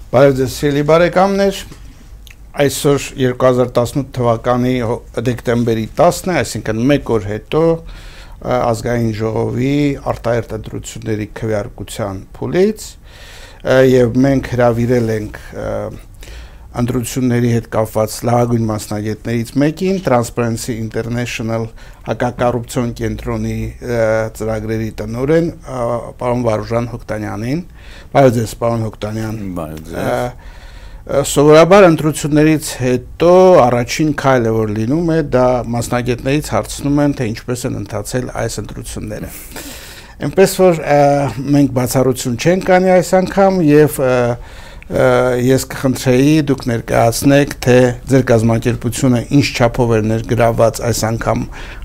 Բարեձեւելի բարեկամներ, այսօր 2018 թվականի դեկտեմբերի 10-ն է, այսինքն 1 օր հետո ազգային ժողովի արտահերթ ընտրությունների քվեարկության փուլից եւ մենք հրավիրել ենք ընտրությունների հետ կապված լավագույն մասնագետներից մեկին, Transparency International հակակոռուպցիոն կենտրոնի ծրագրերի տնօրեն, պարոն Վարուժան Հոկտանյանին։ Բարեձեւս, պարոն Հոկտանյան։ Սովորաբար ընտրություններից հետո առաջին քայլը որ լինում է, դա մասնագետներից հարցնում են, թե ինչպես են ընթացել այս ընտրությունները։ Այնպես որ մենք բացառություն չենք անի այս անգամ եւ ես կխնդրեի դուք ներկայացնեք, թե ձեր կազմակերպությունը ինչ չափով էր ներգրավված այս անգամ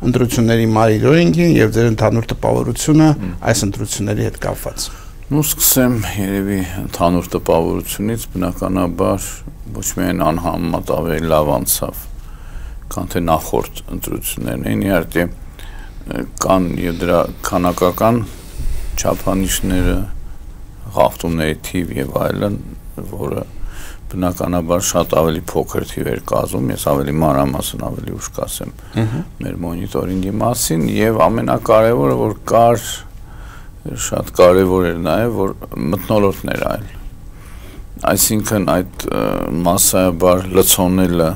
ընտրությունների monitoring-ին եւ ձեր ընդհանուր տպավորությունը այս ընտրությունների հետ կապված։ Ну, սկսեմ երևի ընդհանուր տպավորությունից, բնականաբար ոչ միայն անհամեմատ ավելի լավ անցավ, քան թե նախորդ ընտրություններն էին, իհարկե կան եւ դրա քանակական չափանիշները, խախտումների թիվ եւ այլն, որը բնականաբար շատ ավելի փոքր թիվ էր կազմում, ես ավելի մանրամասն ավելի ուշ կասեմ մեր մոնիտորինգի մասին եւ ամենակարևորը որ կար շատ կարևոր էր նաեւ որ մթնոլորտներ այլ այսինքն այդ մասսայաբար լցոնելը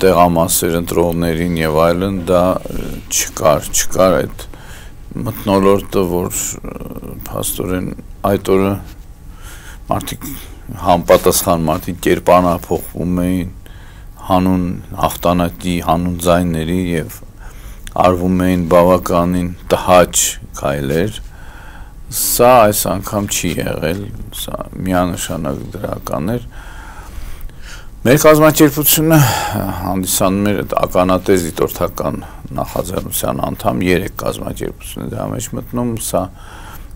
տեղամասեր ընտրողներին եւ այլն դա չկար այդ մթնոլորտը որ փաստորեն այդ օրը մարդիկ համապատասխան մարդիկ կերպարանափոխվում էին հանուն հաղթանակի, հանուն ձայների եւ արվում էին բավականին տհաճ քայլեր, սա այս անգամ չի եղել, սա միանշանակ դրական էր։ Մեր կազմակերպությունը հանդիսանում էր ականատես դիտորդական նախաձեռնության անդամ 3 կազմակերպություն դրա մեջ մտնում, սա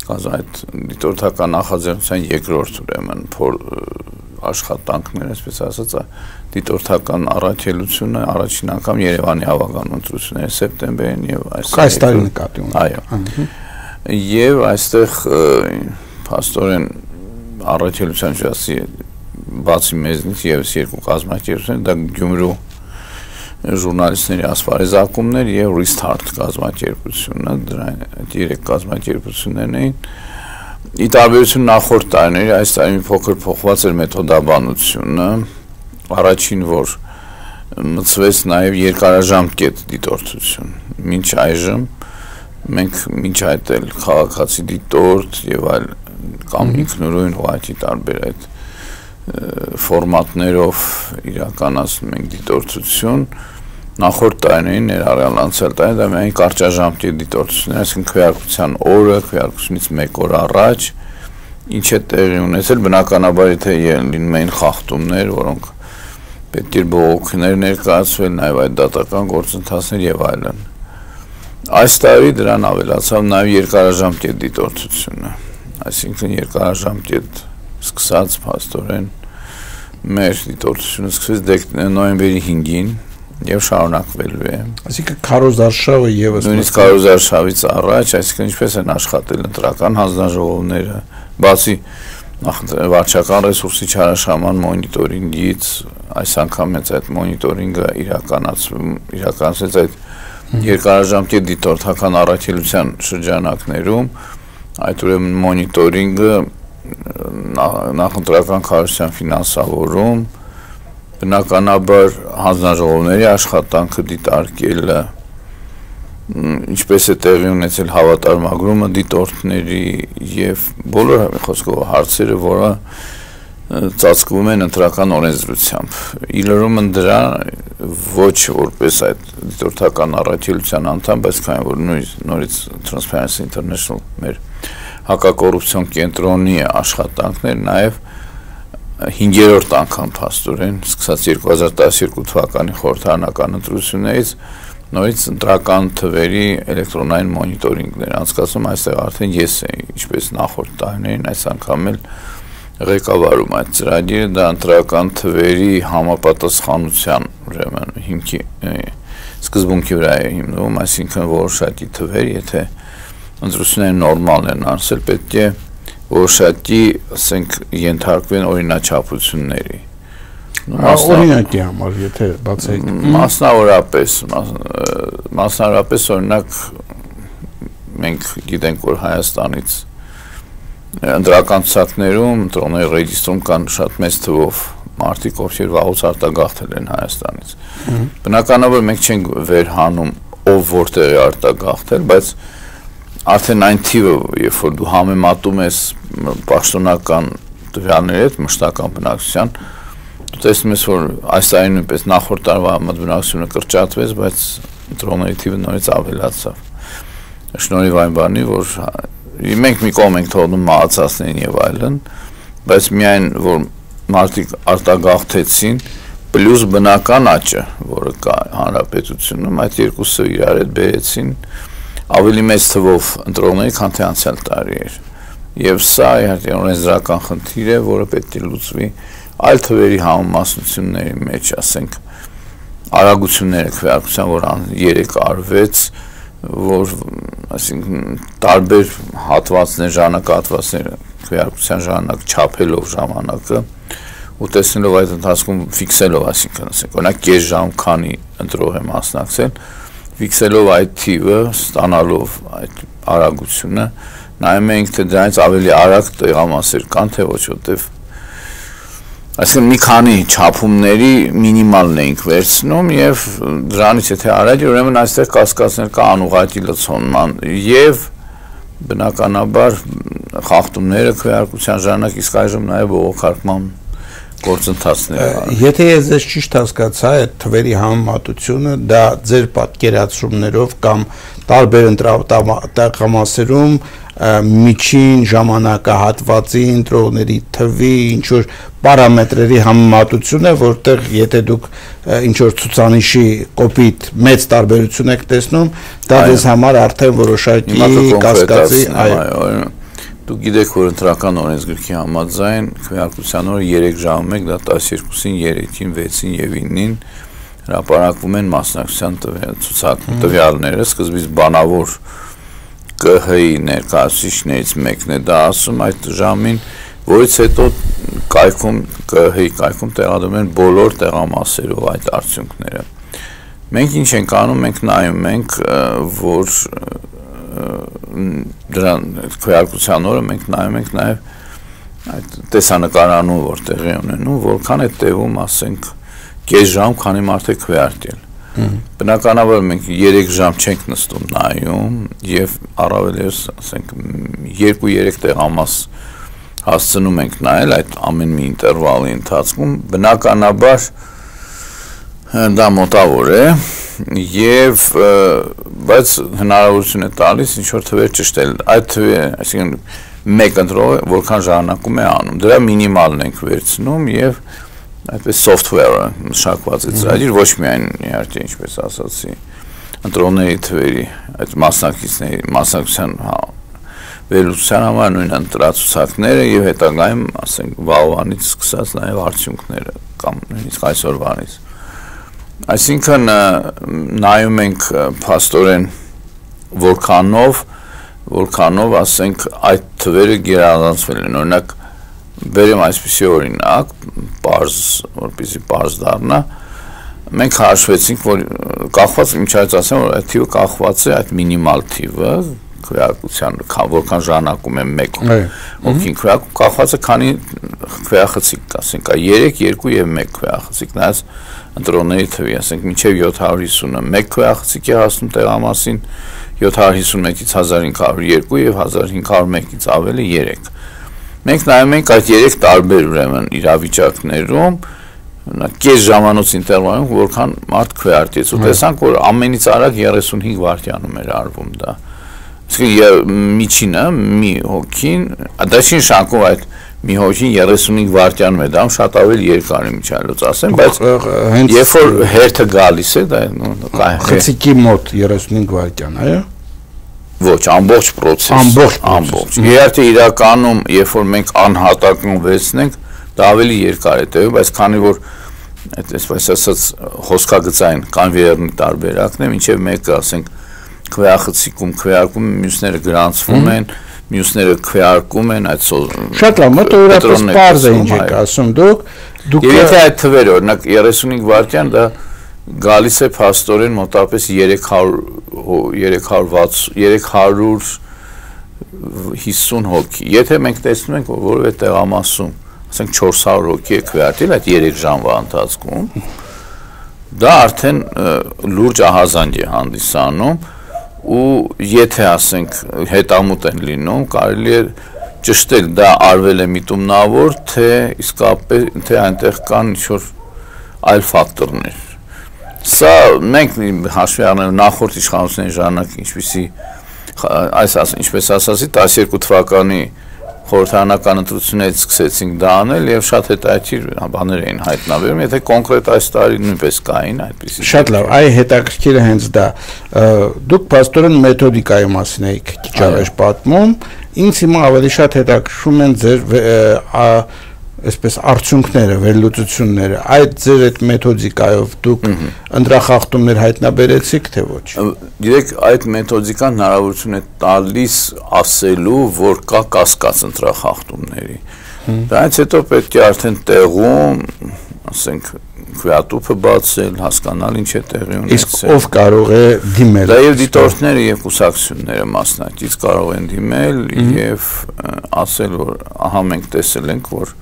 այդ դիտորդական նախաձեռնության երկրորդ ուրեմն աշխատանքներ, այսպես ասած, դիտորդական առաքելությունը առաջին անգամ Երևանի հավաքական ընտրությունները սեպտեմբերին եւ այս տարի նկատի ունի։ Այո։ Եվ այստեղ փաստորեն առաքելության ճասի բացի մեզնից եւս երկու կազմակերպություն, դա Գյումրու ժուրնալիստների ասպարեզակումներ եւ Restart կազմակերպությունը, դրա այդ 3 կազմակերպություններն էին։ Ի տարբերություն նախորդ տարիների, այս տարի փոքր փոխված էր մեթոդաբանությունը, առաջին որ մտցվեց նաեւ երկարաժամկետ դիտորդություն։ Մինչ այժմ մենք մինչ այդ էլ քաղաքացի դիտորդ եւ այլ կամ ինքնուրույն ուղղակի տարբեր այդ ֆորմատներով իրականացնում ենք դիտորդություն, նախորդ տարիներին ներառյալ անցյալ տարին դա միայն կարճաժամկետ դիտորդություններ, այսինքն քվեարկության օրը, քվեարկությունից 1 օր առաջ, ինչ է տեղի ունեցել, բնականաբար եթե լինում էին խախտումներ, որոնք պետք էր բողոքներ ներկայացվել, նաև այդ դատական գործընթացներ եւ այլն։ Այս տարի դրան ավելացավ նաև երկարաժամկետ դիտորդությունը, այսինքն երկարաժամկետ սկսած փաստորեն մեր դիտորդությունը սկսվեց նոյեմբերի 5-ին եւ շարունակվելու է։ Այսինքն քարոզարշավը եւս նույնիսկ քարոզարշավից առաջ, այսինքն ինչպես են աշխատել ընտրական հանձնաժողովները, բացի վարչական ռեսուրսի չարաշահման մոնիտորինգից, այս անգամ հենց այդ մոնիտորինգը իրականացվեց այդ երկարաժամկետ դիտորդական առաքելության շրջանակներում, այդ ուրեմն մոնիտորինգը նախընտրական քարոզության ֆինանսավորում, բնականաբար հանձնաժողովների աշխատանքը դիտարկելը, ինչպես է տեղի ունեցել հավատարմագրումը դիտորդների եւ բոլոր խոսքով հարցերը, որը ծածկվում են ընտրական օրենսդրությամբ։ Իլրումը դրա ոչ որպես այդ դիտորդական առաքելության անդամ, բայց քանի որ նորից Transparency International մեր հակակոռուպցիոն կենտրոնի աշխատանքներ նաև 5-րդ անգամ փաստորեն սկսած 2012 թվականի խորհրդարանական ընտրություններից նորից ընտրական թվերի էլեկտրոնային մոնիտորինգներ անցկացում, այստեղ արդեն ես էի, ինչպես նախորդ տարիներին, այս անգամ էլ ղեկավարում այդ ծրագիրը, դա ընտրական թվերի համապատասխանության ուրեմն հիմքի սկզբունքի վրա է հիմնվում, այսինքն որոշակի թվեր, եթե ընտրությունները նորմալ են անցել, պետք է որոշակի, ասենք, ենթարկվեն օրինաչափությունների։ Օրինակի համար, եթե բացեք։ Մասնավորապես օրինակ մենք գիտենք, որ Հայաստանից ընտրական ցուցակներում, ընտրողների ռեգիստրում կան շատ մեծ թվով մարդիկ, ովքեր վաղուց արտագաղթել են Հայաստանից։ Բնականաբար մենք չենք վերհանում ով որտեղ է արտագաղթել, բայց արդեն այն թիվը, երբ որ դու համեմատում ես պաշտոնական տվյալների հետ մշտական բնակչության, դու տեսնում ես, որ այս տարի նույնպես նախորդ տարվա բնակչությունը կրճատվեց, բայց ընտրողների թիվը նորից ավելացավ։ Շնորհիվ այն բանի, որ մենք մի կողմ ենք թողնում մահացածներին եւ այլն, բայց միայն որ մարդիկ արտագաղթեցին, պլյուս բնական աճը, որը կա հանրապետությունում, այդ երկուսը իրար հետ բերեցին ավելի մեծ թվով ընտրողների, քան թե անցյալ տարի էր։ Եվ սա իհարկե օրենսդրական խնդիր է, որը պետք է լուծվի այլ թվերի համամասնությունների մեջ, ասենք, արագությունները քվեարկության, որ 3 արվեց, որ այսինքն տարբեր հատվածներ, ժամանակահատվածներ քվեարկության ժամանակ չափելով ժամանակը ու տեսնելով այդ ընթացքում ֆիքսելով, այսինքն ասենք, օրինակ կես ժամ քանի ընտրող է մասնակցել, ֆիքսելով այդ թիվը, ստանալով այդ արագությունը, նայում ենք, թե դրանից ավելի արագ տեղամասեր կան, թե ոչ, որտեվ այսինքն մի քանի չափումների մինիմալն էինք վերցնում եւ դրանից եթե արագ է, ուրեմն այստեղ կասկածներ կա անուղղակի լցոնման եւ բնականաբար խախտումները քվեարկության ժամանակ, իսկ այժմ նաեւ բողոքարկման գործընթացները։ Եթե ես ձեզ ճիշտ հասկացա, այդ թվերի համեմատությունը դա ձեր պատկերացումներով կամ տարբեր ընտրատեղամասերում միջին ժամանակահատվածի ընտրողների թվի ինչ որ պարամետրերի համեմատություն է, որտեղ եթե դուք ինչ որ ցուցանիշի կոպիտ մեծ տարբերություն եք տեսնում, դա ձեզ համար արդեն որոշակի կասկածի, այո, դուք գիտեք, որ ընտրական օրենսգրքի համաձայն քվեարկության օրը 3 ժամը 1, դա 12-ին, 3-ին, 6-ին եւ 9-ին հրապարակվում են մասնակցության տվյալները, սկզբից բանավոր ԿՀ-ի ներկայացուցիչներից մեկն է դա ասում այդ ժամին, որից հետո կայքում ԿՀ-ի կայքում տեղադրում են բոլոր տեղամասերով այդ արդյունքները։ Մենք ինչ ենք անում, մենք նայում ենք, որ դրան քվեարկության օրը մենք նայում ենք նաև այդ տեսանկարանում, որ տեղի ունենում, որքան է տևում, ասենք, կես ժամ, քանի մարդ է քվեարկել։ Բնականաբար մենք 3 ժամ չենք նստում նայում եւ առավելևս, ասենք, 2-3 տեղամաս հասցնում ենք նայել այդ ամեն մի ինտերվալի ընթացքում, բնականաբար դա մոտավոր է եւ բայց հնարավորություն է տալիս ինչ որ թվեր ճշտել այդ թվերը, այսինքն մեկ ընտրող որքան ժամանակում է անում, դրա մինիմալն ենք վերցնում եւ այդպես software-ը մշակված է ծրագիր, ոչ միայն իհարկե ինչպես ասացի, ընտրողների թվերի, այդ մասնակիցների, մասնակցության վերլուծության համար նույն ընտրացուցակները եւ հետագայում, ասենք, վաղվանից սկսած նաեւ արդյունքները կամ նույնիսկ այսօրվանից։ Այսինքն նայում ենք փաստորեն որքանով, ասենք, այդ թվերը գերազանցվել են, օրինակ բերեմ այսպիսի օրինակ, որպեսզի պարզ դառնա, մենք հաշվեցինք, որ կախված, ինչայց ասեմ, որ այդ թիվը կախված է այդ մինիմալ թիվը, քվեարկության, որքան ժամանակում է մեկ հոգին քվեարկում, կախված է քանի քվեախցիկ, ասենք, 3, 2 եւ 1 քվեախցիկ, նայած ընտրողների թվի, ասենք, մինչեւ 750-ը 1 քվեախցիկ է հասնում տեղամասին, 751-ից 1502 եւ 1501-ից ավելի 3։ Մենք նայում ենք այդ 3 տարբեր ուրեմն իրավիճակներում, կես ժամանոց ինտերվալում, որքան մարդ քվեարկեց, ու տեսանք, որ ամենից արագ 35 վայրկյանում էր արվում դա։ Իսկ միջինը մի հոգին, դա չի նշանակում այդ մի հոգին 35 վայրկյանում է, դա շատ ավելի երկար է միջալոց ասեմ, բայց երբ որ հերթը գալիս է, դա խցիկի մոտ 35 վայրկյան, այո։ Ոչ, ամբողջ պրոցես, ամբողջ։ Իհարկե իրականում, երբ որ մենք անհատական վերցնենք, դա ավելի երկար է տևում, բայց քանի որ այսպես ասած հոսքագծային կոնվեյերի տարբերակն է, մինչև մեկը, ասենք, քվեախցիկում, մյուսները գրանցվում են, մյուսները քվեարկում են այդ Շատ լավ, մոտավորապես պարզ է ինչ եք ասում դուք Եվ եթե այդ թվերը, օրինակ 35 վայրկյան դա գալիս է փաստորեն մոտավորապես 350 հոգի Եթե մենք տեսնում ենք որևէ տեղամասում ասենք 400 հոգի է քվեարկել այդ 3 ժամվա ընթացքում դա արդեն լուրջ ահազանգ է հանդիսանում ու եթե ասենք հետամուտ են լինում կարելի է ճշտել դա արվել է միտումնավոր թե իսկապես թե այնտեղ կան ինչ-որ այլ ֆակտորներ Սա մենք հաշվի առնելով նախորդ իշխանությունների ժամանակ ինչպես ասացի 12 թվականի խորհրդարանական ընտրություններից սկսեցինք դա անել եւ շատ հետաքրքիր բաներ էին հայտնաբերում եթե կոնկրետ այս տարի նույնպես կային այդպիսի Շատ լավ այ հետաքրքիրը հենց դա դուք փաստորեն մեթոդիկայի մասին եք քիչ առաջ պատմում ինձ հիմա ավելի շատ հետաքրքրում են ձեր այսպես արդյունքները, վերլուծությունները, այդ ձեր այդ մեթոդիկայով դուք ընտրախախտումներ հայտնաբերեցիք թե ոչ։ Գիտեք, այդ մեթոդիկան հնարավորություն է տալիս ասելու, որ կա կասկած ընտրախախտումների։ Դրանից հետո պետք է արդեն տեղում, ասենք, քվեատուփը բացել, հասկանալ ինչ է տեղի ունեցել։ Իսկ ով կարող է դիմել։ Դա եւ դիտորդները եւ կուսակցությունները մասնակից կարող են դիմել եւ ասել, որ ահա մենք տեսել ենք, որ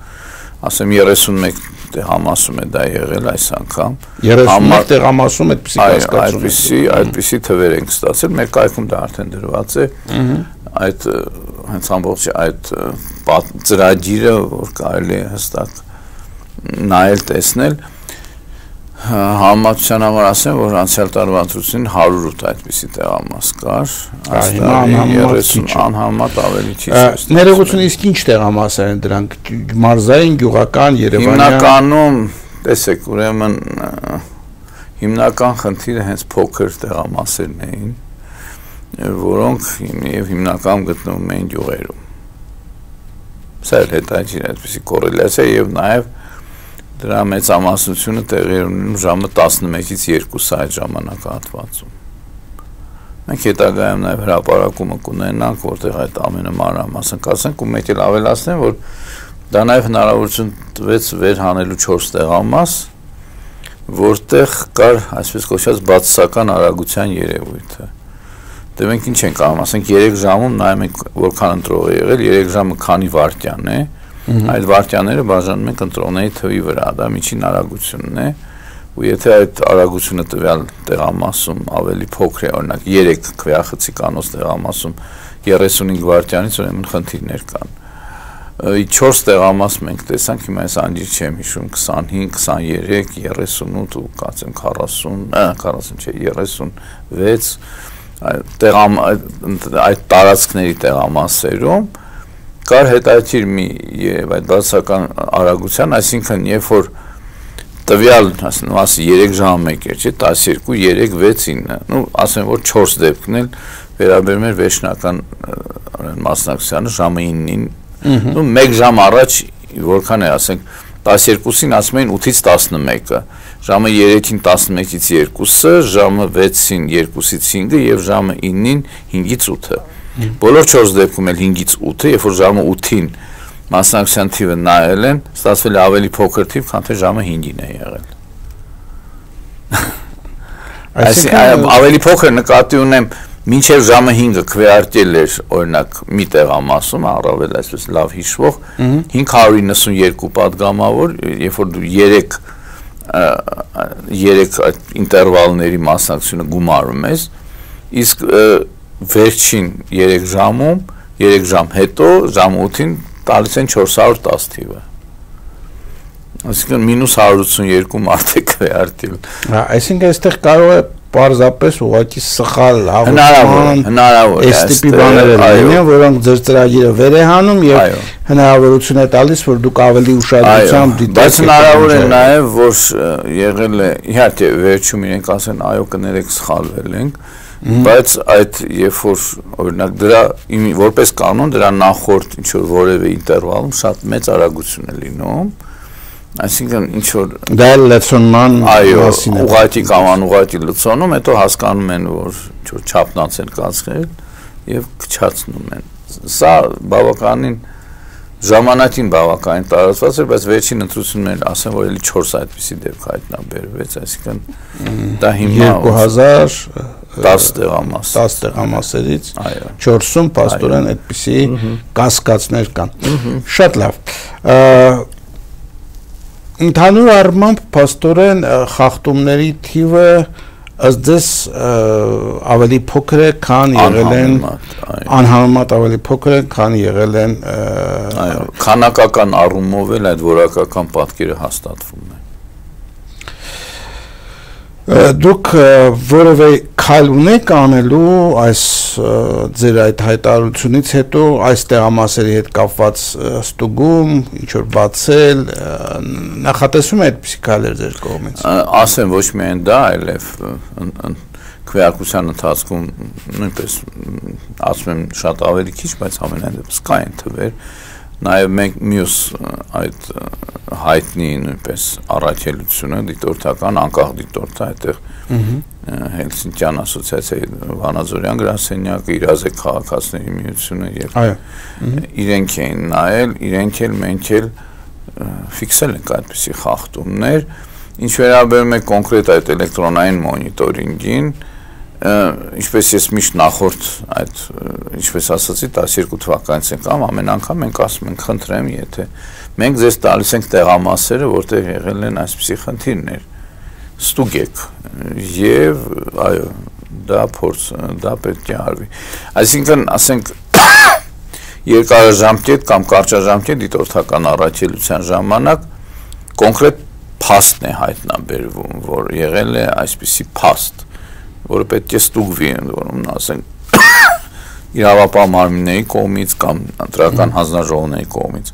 ասեմ 31 տեղամասում է դա եղել այս անգամ 31 տեղամասում այդպիսի կասկածում այդպիսի թվեր ենք ստացել մեր կայքում դա արդեն դրված է այդ հենց ամբողջ այդ ծրագիրը որ կարելի է հստակ նայել տեսնել Համատության համար ասեմ, որ անցյալ տարվա ընտրությունին 108 այդպիսի տեղամաս կար, անհամեմատ ավելի քիչ է։ Ներողություն, իսկ ինչ տեղամասեր են դրանք, մարզային, գյուղական, երևանյան։ Հիմնականում, տեսեք, ուրեմն հիմնական խնդիրը հենց փոքր տեղամասերն էին, որոնք հիմնականում գտնվում էին գյուղերում։ Սա էլ հետաքրքիր այդպիսի կոռելյացիա եւ նաեւ Դրա մեծամասնությունը տեղի ունենում ժամը 11-ից 2 այդ ժամանակահատվածում։ Մենք հետագայում նաև հրապարակումը կունենանք, որտեղ այդ ամենը մանրամասն կասենք ու մեկ էլ ավելացնեմ, որ դա նաև հնարավորություն տվեց վեր հանելու 4 տեղամաս, որտեղ կար, այսպես կոչված, բացասական արագության երևույթը։ Դե մենք ինչ ենք անում, ասենք 3 ժամում նայում ենք որքան ընտրող է եղել, 3 ժամը քանի վայրկյան է Այդ վայրկյանները բաժանում են ընտրողների թվի վրա, դա միջին արագությունն է, ու եթե այդ արագությունը տվյալ տեղամասում ավելի փոքր է, օրինակ 3 քվեախցիկանոց տեղամասում 35 վայրկյանից ուրեմն խնդիրներ կան։ 4 տեղամաս մենք տեսանք, հիմա այս անջիր չեմ հիշում, 25, 23, 38 ու կարծեմ 40 չէ, 36 այդ տարածքների տեղամասերում Կար հետաքրքիր մի եւ այդ բացասական արագության, այսինքն երբ որ տվյալ, ասենք 3 ժամ մեկ էր, չէ, 12, 3, 6, 9, ну, ասեմ որ 4 դեպքն էլ վերաբերում էր վերջնական մասնակցությանը ժամը 9-ին, ну, 1 ժամ առաջ որքան է, ասենք 12-ին ասում էին 8-ից 11-ը, ժամը 3-ին 11-ից 2-ը, ժամը 6-ին 2-ից 5-ը եւ ժամը 9-ին 5-ից 8-ը Բոլոր 4 դեպքում էլ 5-ից 8-ը, երբ որ ժամը 8-ին մասնակցության թիվը նայել են, ստացվել է ավելի փոքր թիվ, քան թե ժամը 5-ին է եղել։ Այսինքն ավելի փոքր նկատի ունեմ, մինչև ժամը 5-ը քվեարկել էր, օրինակ, մի տեղամասում, առավել այսպես լավ հիշվող, 592 պատգամավոր, երբ որ դու 3 ինտերվալների մասնակցությունը գումարում ես, իսկ վերջին 3 ժամում, 3 ժամ հետո, ժամ 8-ին տալիս են 410 թիվը։ Այսինքն մինուս 182 մարդ է քվեարկել։ Այսինքն այստեղ կարող է պարզապես ուղղակի սխալ հնարավոր է այս տիպի բաներ լինեն, որոնք ձեր ծրագիրը վեր է հանում եւ հնարավորություն է տալիս, որ դուք ավելի ուշադրությամբ դիտեք։ Բայց հնարավոր է նաեւ, որ եղել է, իհարկե, վերջում իրենք ասեն, այո, կներեք, սխալվել ենք, բայց այդ երբ որ օրինակ դրա որպես կանոն դրա նախորդ ինչ որ որևէ ինտերվալում շատ մեծ արագություն է լինում այսինքն ինչ որ դա լցոնման մասին է ուղղակի կամ անուղղակի լցոնում հետո հասկանում են որ ինչ որ չափնաց են կացրել եւ քչացնում են Սա բավականին ժամանակին բավականին տարածված էր, բայց վերջին ընտրություններն ասեմ, որ էլի 4 այդպիսի դեպք հայտնաբերվեց, այսինքն դա հիմա 2010 տեղամասերից 4-ում պաստորեն այդպիսի կասկածներ կան։ Շատ լավ։ Ընդհանուր առմամբ պաստորեն խախտումների թիվը ըստ ձեզ ավելի փոքր է, քան եղել են անհամեմատ ավելի փոքր է, քան եղել են քանակական առումով էլ այդ որակական պատկերը հաստատվում է։ Դուք որևէ քայլ ունեք անելու այս ձեր այդ հայտարարությունից հետո այս տեղամասերի հետ կապված ստուգում, ինչ որ բացել, նախատեսում եք այդպիսի քայլեր ձեր կողմից։ Ասեմ ոչ միայն դա, այլև քվեարկության ընթացքում նույնպես ասում եմ շատ ավելի քիչ, բայց ամենայն դեպս կային թվեր, նաև մենք մյուս այդ հայտնի նույնպես առաքելությունը դիտորդական անկախ դիտորդը այդտեղ Հելսինկյան ասոցիացիայի Վանաձորյան գրասենյակը, իրազեկ քաղաքացիների միությունը եւ իրենք էին նայել, իրենք էլ մենք էլ ֆիքսել ենք այդպիսի խախտումներ, ինչ վերաբերում է կոնկրետ այդ էլեկտրոնային մոնիտորինգին, ինչպես ես միշտ նախորդ այդ ինչպես ասացի 12 թվականից ենք ամեն անգամ մենք ասում ենք խնդրեմ եթե մենք ձեզ տալիս ենք տեղամասերը որտեղ եղել են այսպիսի խնդիրներ ստուգեք եւ այո դա պետք է արվի այսինքն ասենք երկարաժամկետ կամ կարճաժամկետ դիտորդական առաքելության ժամանակ կոնկրետ փաստ է հայտնաբերվում որ եղել է այսպիսի փաստ որը պետք է ստուգվի, որում ասենք իրավապահ մարմինների կողմից կամ ընտրական հանձնաժողովների կողմից։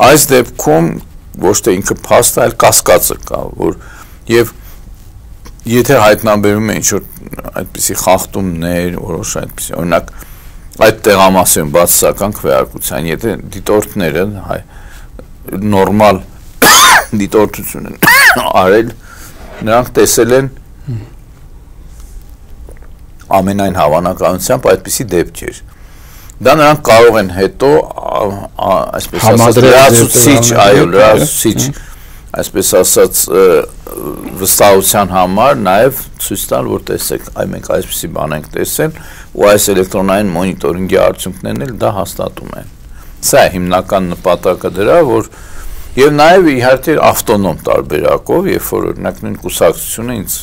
Այս դեպքում ոչ թե ինքը փաստը, այլ կասկածը կա, որ եւ եթե հայտնաբերում է ինչ-որ այդպիսի խախտումներ, որոշ այդպիսի, օրինակ այդ տեղամասերում բացասական քվեարկության, եթե դիտորդները նորմալ դիտորդություն են արել, նրանք տեսել են ամենայն հավանականությամբ այդպիսի դեպքեր։ Դա նրանք կարող են հետո այսպես ասած լրացուցիչ, այսպես ասած վստահության համար նաև ցույց տալ, որ տեսեք, մենք այսպիսի բան ենք տեսել ու այս էլեկտրոնային մոնիտորինգի արդյունքներն էլ դա հաստատում են։ Սա է հիմնական նպատակը դրա, որ եւ նաև իհարկե ավտոնոմ տարբերակով, երբ որ օրինակ նույն կուսակցությունը ինձ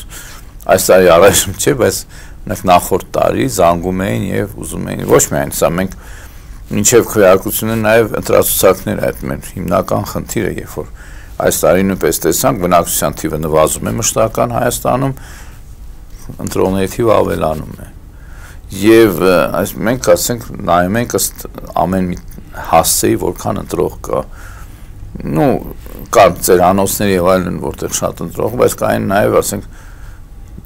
այս տարի առաջ չէ, բայց նախորդ տարի զանգում էին եւ ուզում էին ոչ միայն սա մենք մինչեւ քվեարկությունը նաեւ ընտրացուցակներ այդ մեր հիմնական խնդիրը երբ որ այս տարի նույնպես տեսանք բնակչության թիվը նվազում է մշտական Հայաստանում ընտրողների թիվը ավելանում է եւ այս մենք ասենք նայում ենք ըստ ամեն մի հասցեի որքան ընտրող կա նու կա ծեր անոցների եւ այլն որտեղ շատ ընտրող բայց կային նաեւ ասենք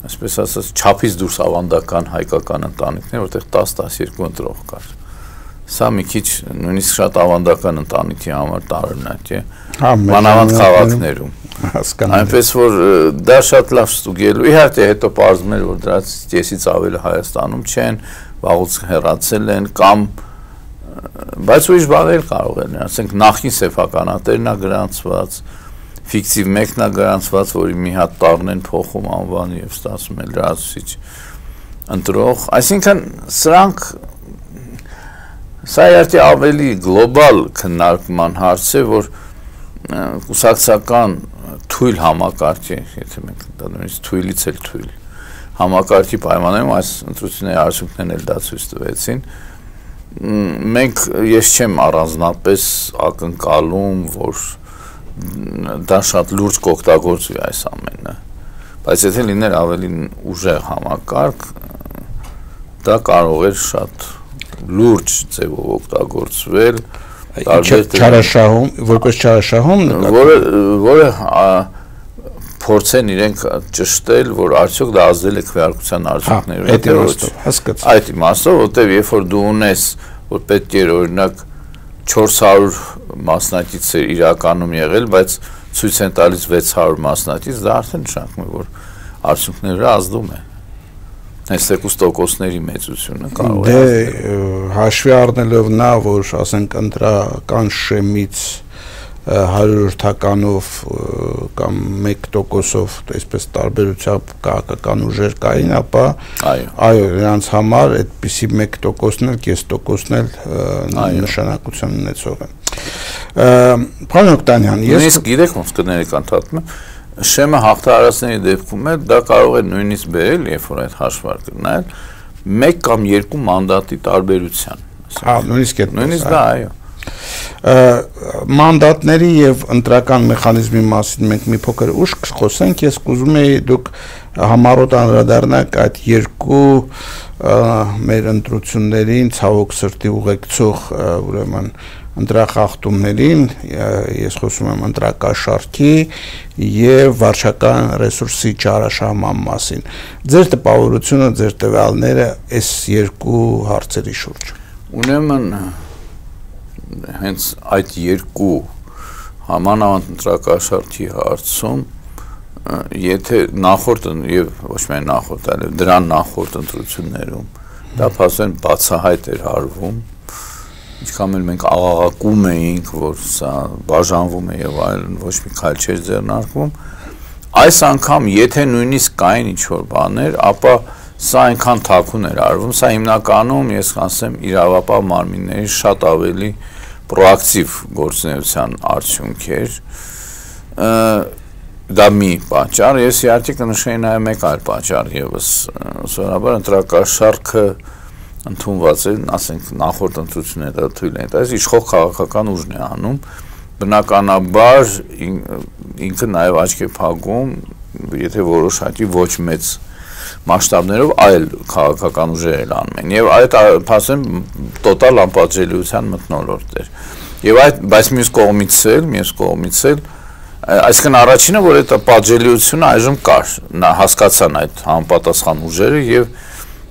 այսպես ասած չափից դուրս ավանդական հայկական ընտանիքներ, որտեղ 10-12 ընտրող կար։ Սա մի քիչ նույնիսկ շատ ավանդական ընտանիքի համար տարօրինակ է։ Մանավանդ քաղաքներում։ Այնպես որ դա շատ լավ ստուգելու։ Իհարկե հետո պարզվում էր, որ դրանց կեսից ավելի Հայաստանում չեն, վաղուց հեռացել են կամ բայց ուրիշ բաներ կարող են, ասենք նախին սեփականատերն է գրանցված ֆիկտիվ մեկն է գրանցված, որի մի հատ տառն են փոխում անվան եւ ստացվում է լրացուցիչ ընտրող, այսինքն սրանք սա իհարկե ավելի գլոբալ քննարկման հարց է, որ կուսակցական թույլ համակարգ է, եթե մենք դա նույնիսկ թույլից էլ թույլ համակարգի պայմաններում այս ընտրությունների արդյունքներն էլ դա ցույց տվեցին, մենք ես չեմ առանձնապես ակնկալում, որ դա շատ լուրջ կօգտագործվի այս ամենը, բայց եթե լիներ ավելի ուժեղ համակարգ, դա կարող էր շատ լուրջ ձևով օգտագործվել, որպես չարաշահում, որը փորձեն իրենք ճշտել, որ արդյոք դա ազդել է քվեարկության արդյունքներով, այդ իմաստով, որտեղ երբ որ դու ունես, որ պետք է օրինակ 400 մասնակից էր իրականում եղել, բայց ցույց են տալիս 600 մասնակից, դա արդեն նշանակում է, որ արդյունքները ազդում է։ 9% մեծությունը կարող է հաշվի առնելով նա, որ ասենք ընտրական շեմից 100%-ով կամ 1%-ով, այսպես տարբերությամբ քաղաքական ուժեր կային, ապա այո, նրանց համար այդպիսի 1%-ն էլ, կես տոկոսն էլ նշանակություն ունեցող է։ Պարոն Օկտանյան, ես գիտեք ոնց կներեք ընդհատում շեմը հաղթահարածների դեպքում էլ դա կարող է նույնիսկ բերել, երբ որ այդ հաշվարկը նայել 1 կամ 2 մանդատի տարբերության։ Նույնիսկ դա, այո։ Մանդատների եւ ընտրական մեխանիզմի մասին մենք մի փոքր ուշ խոսենք, ես կուզում եի դուք համառոտ անդրադառնաք այդ երկու մեր ընտրություններին ցավոք սրտի ուղեկցող ուրեմն ընտրախախտումներին, ես խոսում եմ ընտրակաշարքի եւ վարչական ռեսուրսի չարաշահման մասին։ Ձեր տպավորությունը, ձեր տվյալները այս երկու հարցերի շուրջ։ Ուրեմն հենց այդ երկու համանավանդ ընտրակաշարքի հարցում եթե նախորդ եւ ոչ միայն նախորդ, այլ դրան նախորդ ընտրություններում դա փաստորեն բացահայտ էր արվում, ինչքան էլ մենք աղաղակում էինք, որ սա բաժանվում է եւ այլն, ոչ մի քայլ չէր ձեռնարկվում, այս անգամ եթե նույնիսկ կային ինչ-որ բաներ, ապա սա այնքան թաքուն էր արվում, սա հիմնականում ես ասեմ իրավապահ մարմինների շատ ավելի պրոակտիվ գործունեության արդյունք էր, դա մի պատճառ, ես իհարկե կնշեի նաև մեկ այլ պատճառ եւս, սովորաբար ընտրակաշարքը ընդունված է, ասենք նախորդ ընտրությունները դա թույլ են տալիս, իշխող քաղաքական ուժն է անում, բնականաբար ինքը նաև աչք է փակում, եթե որոշակի ոչ մեծ մասշտաբներով այլ քաղաքական ուժեր էլ անում են եւ այդ փաստորեն տոտալ անպատժելիության մթնոլորտ էր եւ այդ բայց մյուս կողմից էլ այսինքն առաջինը որ այդ պատժելիությունը այժմ կար նա հասկացան այդ համապատասխան ուժերը եւ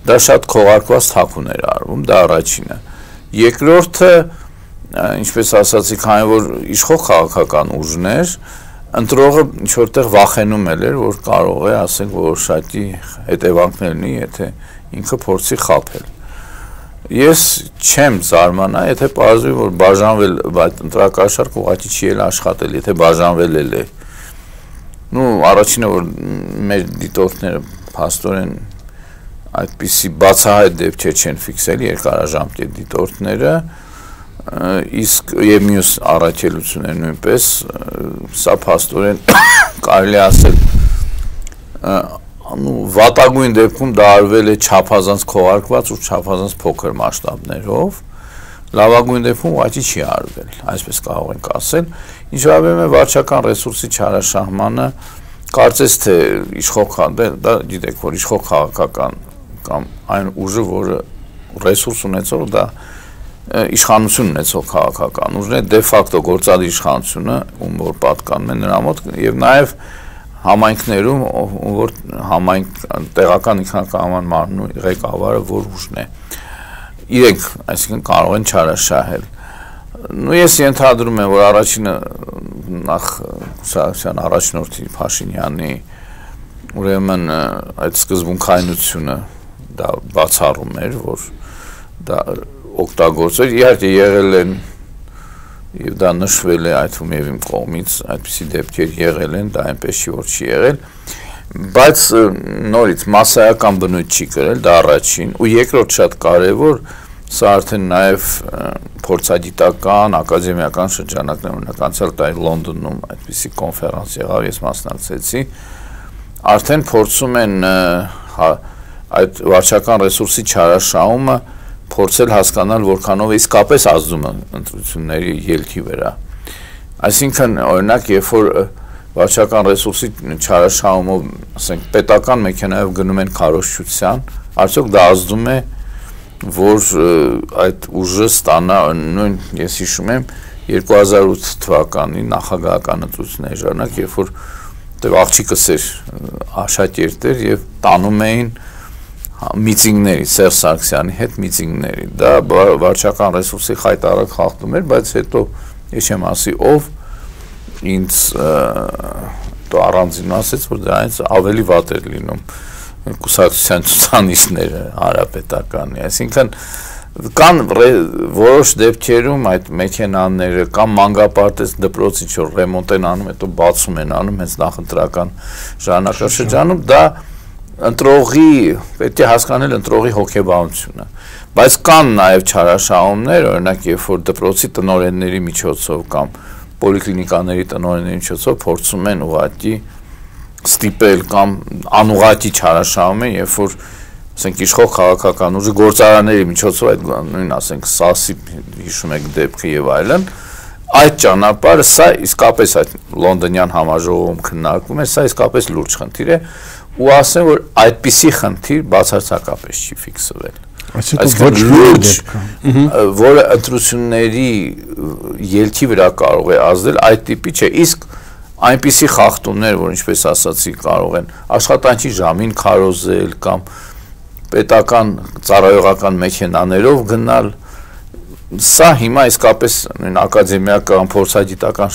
դա շատ քողարկված թափուն էր արվում դա առաջինը երկրորդը ինչպես ասացի քանի որ իշխող քաղաքական ուժներ ընտրողը ինչ որտեղ վախենում էր, որ կարող է, ասենք, որոշակի հետևանքներ լինի, եթե ինքը փորձի խաբել։ Ես չեմ զարմանա, եթե պարզվի, որ բաժանվել, բայց ընտրակաշարքը ուղղակի չի էլ աշխատել, եթե բաժանվել է։ Ну, առաջինը որ մեր դիտորդները փաստորեն այդպիսի բացահայտ դեպքեր չեն ֆիքսել երկարաժամկետ դիտորդները, իսկ եւ մյուս առաքելություններ նույնպես սա փաստորեն կարելի ասել վատագույն դեպքում դա արվել է չափազանց քողարկված ու չափազանց փոքր մասշտաբներով լավագույն դեպքում ուղղակի չի արվել այսպես կարող ենք ասել ինչ վերաբերում է վարչական ռեսուրսի չարաշահմանը կարծես թե իշխող դա գիտեք որ իշխող քաղաքական կամ այն ուժը որը ռեսուրս ունեցող դա իշխանություն ունեցող քաղաքական ուժն է դե ֆակտո գործադիր իշխանությունը ում որ պատկանում է նրա մոտ եւ նաեւ համայնքներում որ համայնք տեղական ինքնակառավարման մարմնու ղեկավարը որ ուժն է իրենք այսինքն կարող են չարաշահել նույն ես ենթադրում եմ որ առաջինը նախ Իսահակյան առաջնորդի Փաշինյանի ուրեմն այդ սկզբունքայնությունը դա բացառում էր որ դա օգտագործել իհարկե եղել են եւ դա նշվել է այդ թվում եւ իմ կողմից այդպիսի դեպքեր եղել են դա այնպես չի որ չի եղել բայց նորից մասսայական բնույթ չի կրել դա առաջին ու երկրորդ շատ կարեւոր սա արդեն նաեւ փորձագիտական ակադեմիական շրջանակներում անցյալ տարի Լոնդոնում այդպիսի կոնֆերանս եղավ ես մասնակցեցի արդեն փորձում են այդ վարչական ռեսուրսի չարաշահումը փորձել հասկանալ որքանով է իսկապես ազդում ընտրությունների ելքի վրա այսինքն օրինակ երբ որ վարչական ռեսուրսի չարաշահումով ասենք պետական մեքենայով գնում են քարոզչության արդյոք դա ազդում է որ այդ ուժը ստանա նույն ես հիշում եմ 2008 թվականի նախագահական ընտրությունների ժամանակ երբ որ դե աղջիկս էր աշակերտ էր եւ տանում էին միտինգների Սերժ Սարգսյանի հետ միտինգների դա վարչական ռեսուրսի խայտարակ խախտում էր բայց հետո ես չեմ ասի ով ինձ դու առանձին ասեց որ դրանից ավելի վատ էր լինում կուսակցության ցուցանիշները հարապետականի, այսինքն կան որոշ դեպքերում այդ մեքենաները կամ մանկապարտեզ դպրոցի ինչ-որ ռեմոնտ են անում, հետո բացում են անում հենց նախընտրական ժամանակաշրջանում, դա ընտրողի պետք է հասկանալ ընտրողի հոգեբանությունը, բայց կան նաև չարաշահումներ, օրինակ երբ որ դպրոցի տնօրենների միջոցով կամ պոլիկլինիկաների տնօրենների միջոցով փորձում են ուղղակի ստիպել կամ անուղղակի չարաշահում են, երբ որ ասենք իշխող քաղաքական ուժի գործարանների միջոցով այդ նույն ասենք սասի հիշում եք դեպքը եւ այլն, այդ ճանապարհը սա իսկապես այդ լոնդոնյան համաժողովում քննարկվում է, սա իսկապես լուրջ խնդիր է ու ասեմ որ այդպիսի խնդիր բացարձակապես չի ֆիքսվել, այսինքն լուրջ, որը ընտրությունների ելքի վրա կարող է ազդել, այդ տիպի չէ, իսկ այնպիսի խախտումներ, որ ինչպես ասացի, կարող են աշխատանքի ժամին քարոզել կամ պետական ծառայողական մեքենաներով գնալ, սա հիմա իսկապես նույն ակադեմիական փորձագիտական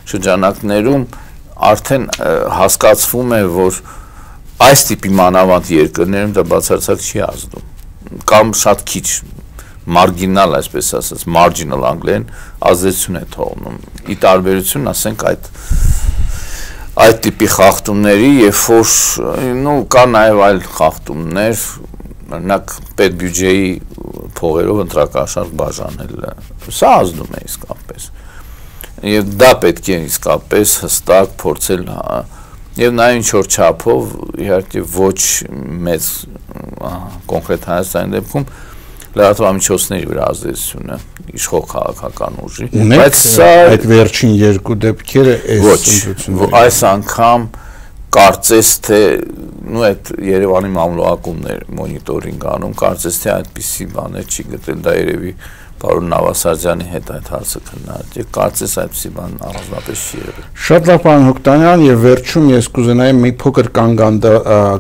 շրջանակներում արդեն հասկացվում է, որ այս տիպի մանավանդ երկրներում դա բացարձակ չի ազդում, կամ շատ քիչ մարգինալ, այսպես ասած, marginal անգլերեն ազդեցություն է թողնում, ի տարբերություն, ասենք այդ տիպի խախտումների, երբ որ կա նաև այլ խախտումներ, օրինակ պետբյուջեի փողերով ընտրակաշարք բաժանելը, սա ազդում է իսկապես, եւ դա պետք է իսկապես հստակ փորձել, եւ նաեւ ինչ-որ չափով, իհարկե ոչ մեծ կոնկրետ Հայաստանի դեպքում լրատվամիջոցների վրա ազդեցությունը իշխող քաղաքական ուժի, բայց սա այդ վերջին երկու դեպքերը այս անգամ կարծես թե այդ Երևանի մամլոյակումներ մոնիտորինգ անում, կարծես թե այդպիսի բաներ չի գտել, դա երևի պարոն Նավասարդյանի հետ այդ հարցը քննարկել, կարծես այդպիսի բան առանձնապես չի եղել։ Շատ լավ պարոն Հոկտանյան, եւ վերջում ես կուզենայի մի փոքր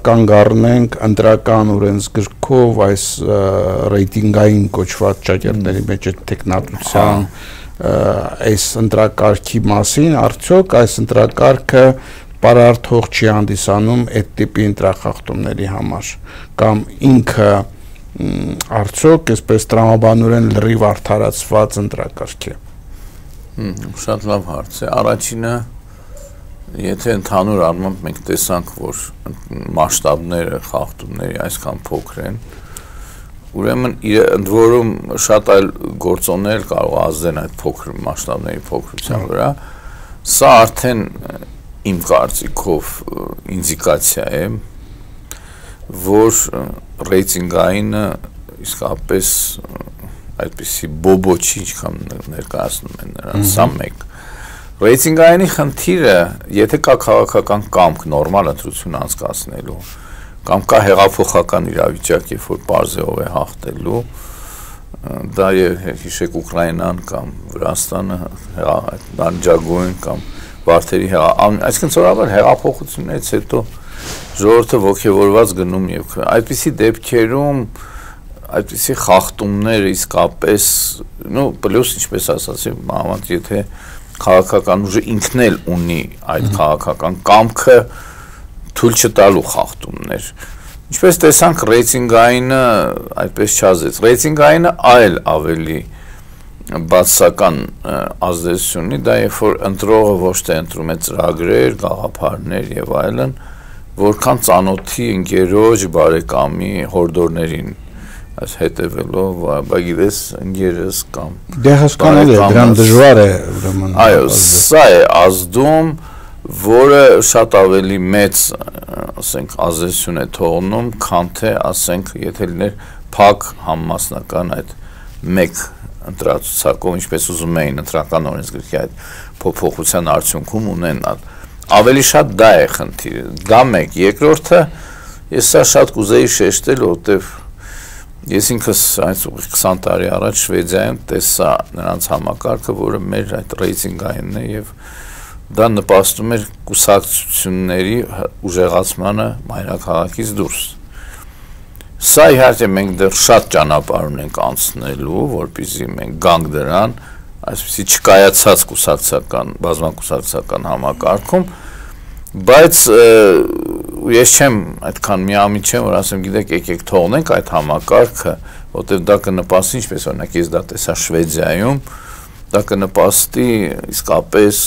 կանգ առնենք ընտրական օրենսգրքով այս ռեյտինգային կոչված ճակերտների մեջ այդ տեխնատության այս ընտրակարգի մասին, արդյոք այս ընտրակարգը պարարթող չի հանդիսանում այդ տիպի ընտրախախտումների համար, կամ ինքը արդյոք այսպես տրամաբանորեն լրիվ արդարացված ընտրակարգ է։ Շատ լավ հարց է, առաջինը եթե ընդհանուր առմամբ մենք տեսանք, որ մասշտաբները խախտումների այսքան փոքր են, ուրեմն ընդ որում շատ այլ գործոններ կարող ազդեն այդ փոքր մասշտաբների փոքրության վրա, սա արդեն իմ կարծիքով ինդիկացիա է, որ ռեյտինգայինը իսկապես այդպիսի բոբոչի ինչքան ներկայացնում են նրան, սա մեկ։ Ռեյտինգայինի խնդիրը, եթե կա քաղաքական կամք նորմալ ընտրություն անցկացնելու, կամ կա հեղափոխական իրավիճակ, երբ որ պարզեով է հաղթելու, դա հիշեք Ուկրաինան կամ Վրաստանը նարնջագույն կամ վարդերի այսինքն սովորաբար հեղափոխություններից հետո ժողովուրդը ոգևորված գնում եւ այդպիսի դեպքերում այդպիսի խախտումները իսկապես պլյուս ինչպես ասացի մանավանդ եթե քաղաքական ուժը ինքն էլ ունի այդ քաղաքական կամքը թույլ չտալու խախտումներ ինչպես տեսանք ռեյտինգայինը այդպես չազդեց ռեյտինգայինը այլ ավելի բացասական ազդեցություն ունի դա երբ որ ընտրողը ոչ թե ընտրում է ծրագրեր, գաղափարներ եւ այլն որքան ծանոթի ընկերոջ բարեկամի հորդորներին այս հետևելով բագիդես ընկերս կամ դե հասկանալի է դրան դժվար է ուրեմն այո սա է ազդում որը շատ ավելի մեծ ասենք ազդեցություն է թողնում քան թե ասենք եթե լիներ փակ համասնական այդ մեկ ընտրացուցակով ինչպես ուզում էին ընտրական օրենսգրքի այդ փոփոխության արդյունքում ունենալ ավելի շատ դա է խնդիրը դա մեկ երկրորդը ես սա շատ կուզեի շեշտել որտեվ ես ինքս այս 20 տարի առաջ Շվեդիայում տեսա նրանց համակարգը որը մեր այդ ռեյտինգայինն է եւ դա նպաստում էր կուսակցությունների ուժեղացմանը մայրաքաղաքից դուրս Սա իհարկե մենք դեռ շատ ճանապարհ ունենք անցնելու, որպեսզի մենք գանք դրան, այսպեսի չկայացած կուսակցական, բազմակուսակցական համակարգում, բայց ես չեմ այդքան միամիտ չեմ, որ ասեմ, գիտեք, եկեք թողնենք այդ համակարգը, որտեղ դա կնպաստի, ինչպես օրինակ ես դա տեսա Շվեդիայում, դա կնպաստի իսկապես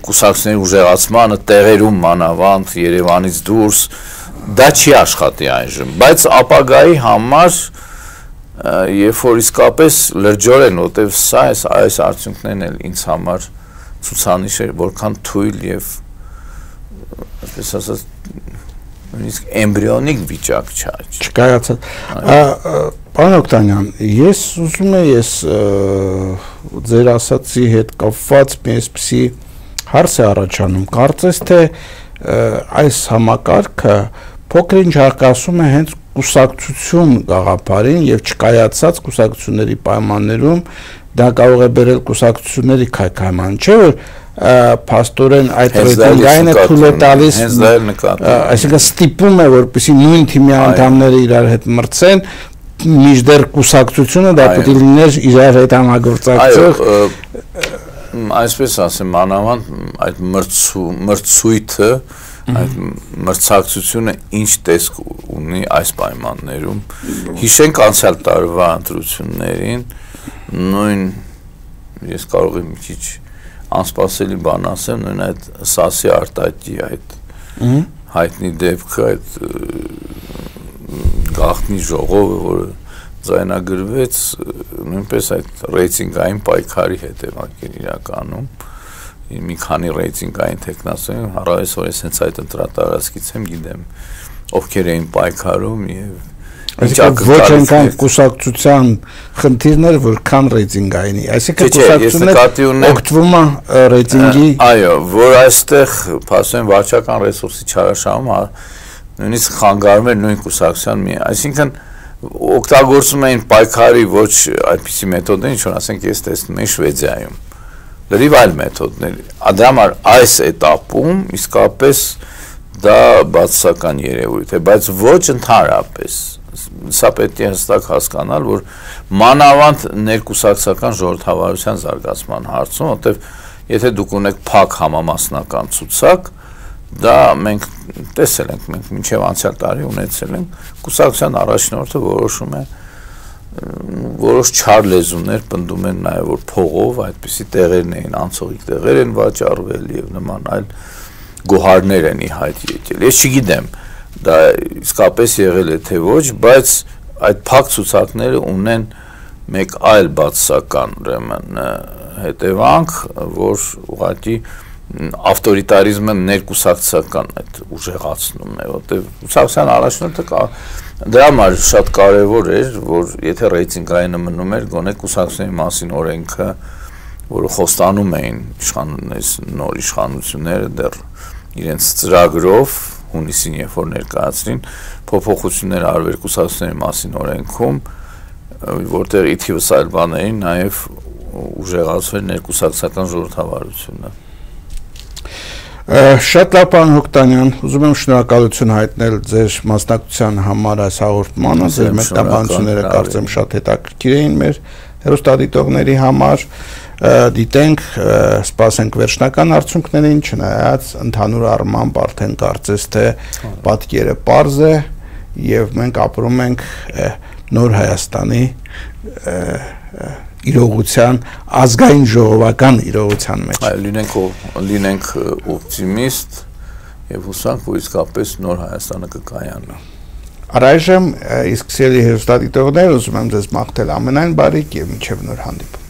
կուսակցությունների ուժեղացմանը տեղերում մանավանդ Երևանից դուրս, դա չի աշխատի այժմ, բայց ապագայի համար երբ որ իսկապես լրջորեն, որտեղ սա այս արդյունքներն էլ ինձ համար ցուցանիշ էր, որքան թույլ եւ այսպես ասած նույնիսկ էմբրիոնիկ վիճակ չկայացած։ Պարոն Օկտանյան, ես ուզում եմ ձեր ասացի հետ կապված մի այսպիսի հարց է առաջանում, կարծես թե այս համակարգը փոքր-ինչ հակասում է հենց կուսակցություն գաղափարին եւ չկայացած կուսակցությունների պայմաններում դա կարող է բերել կուսակցությունների քայքայման, չէ՞ որ փաստորեն այդ ռեյտինգայինը թույլ է տալիս, այսինքն ստիպում է, որպեսզի նույն թիմի անդամները իրար հետ մրցեն, մինչդեռ կուսակցությունը դա պետք է լիներ իրար հետ համագործակցող, այսպես ասեմ, մանավանդ այդ մրցույթը, այդ մրցակցությունը ինչ տեսք ունի այս պայմաններում, հիշենք անցյալ տարվա ընտրություններին, նույն ես կարող եմ մի քիչ անսպասելի բան ասեմ, նույն այդ Սասի Արտակի այդ հայտնի դեպքը, այդ գաղտնի ժողովը, որը ձայնագրվեց, նույնպես այդ ռեյտինգային պայքարի հետևանք էր իրականում, մի քանի ռեյտինգային տեխնասոյն, հարավես որ ես հենց այդ ընտրատարածքից եմ գիտեմ, ովքեր էին պայքարում եւ ոչ այնքան կուսակցության խնդիրներ, որքան ռեյտինգայինի, այսինքն կուսակցությունները օգտվում է ռեյտինգի, այո, որ այստեղ փաստորեն վարչական ռեսուրսի չարաշահումը նույնիսկ խանգարում էր նույն կուսակցության մի, այսինքն օգտագործում էին պայքարի ոչ այդպիսի մեթոդներ, ինչ որ ասենք ես տեսնում եմ Շվեդիայում, լրիվ այլ մեթոդներ, դրա համար այս էտապում իսկապես դա բացասական երևույթ է, բայց ոչ ընդհանրապես, սա պետք է հստակ հասկանալ, որ մանավանդ ներկուսակցական ժողովրդավարության զարգացման հարցում, որտեղ եթե դուք ունեք փակ համամասնական ցուցակ, դա մենք տեսել ենք, մենք մինչև անցյալ տարի ունեցել ենք, կուսակցության առաջնորդը որոշում է որոշ չար լեզուներ պնդում են նաև որ փողով այդպիսի տեղերն էին, անցողիկ տեղեր են վաճառվել եւ նման այլ գոհարներ են ի հայտ եկել։ Ես չգիտեմ, դա իսկապես եղել է թե ոչ, բայց այդ փակ ցուցակները ունեն մեկ այլ բացասական ուրեմն հետևանք, որ ուղղակի ավտորիտարիզմը ներկուսակցական այդ ուժեղացնում է, որտեղ կուսակցության առաջնորդը դրա համար շատ կարևոր էր, որ եթե ռեյտինգայինը մնում էր, գոնե կուսակցությունների մասին օրենքը, որը խոստանում էին նոր իշխանությունները դեռ իրենց ծրագրով հունիսին երբ որ ներկայացրին փոփոխություններ արվեր կուսակցությունների մասին օրենքում, որտեղ ի թիվս այլ բաներին նաև ուժեղացվեր ներկուսակցական ժողովրդավարությունը։ Շատ լավ, պարոն Օկտանյան, ուզում եմ շնորհակալություն հայտնել ձեր մասնակցության համար այս հաղորդմանը, ձեր մեկնաբանությունները կարծեմ շատ հետաքրքիր էին մեր հեռուստադիտողների համար, դիտենք, սպասենք վերջնական արդյունքներին, չնայած ընդհանուր առմամբ արդեն կարծես թե պատկերը պարզ է եւ մենք ապրում ենք նոր Հայաստանի իրողության, ազգային ժողովական իրողության մեջ։ Լինենք օպտիմիստ եւ հուսանք, որ իսկապես նոր Հայաստանը կկայանա։ Առայժմ իսկ սիրելի հեռուստադիտողներ, ուզում եմ ձեզ մաղթել ամենայն բարիք եւ մինչեւ նոր հանդիպում։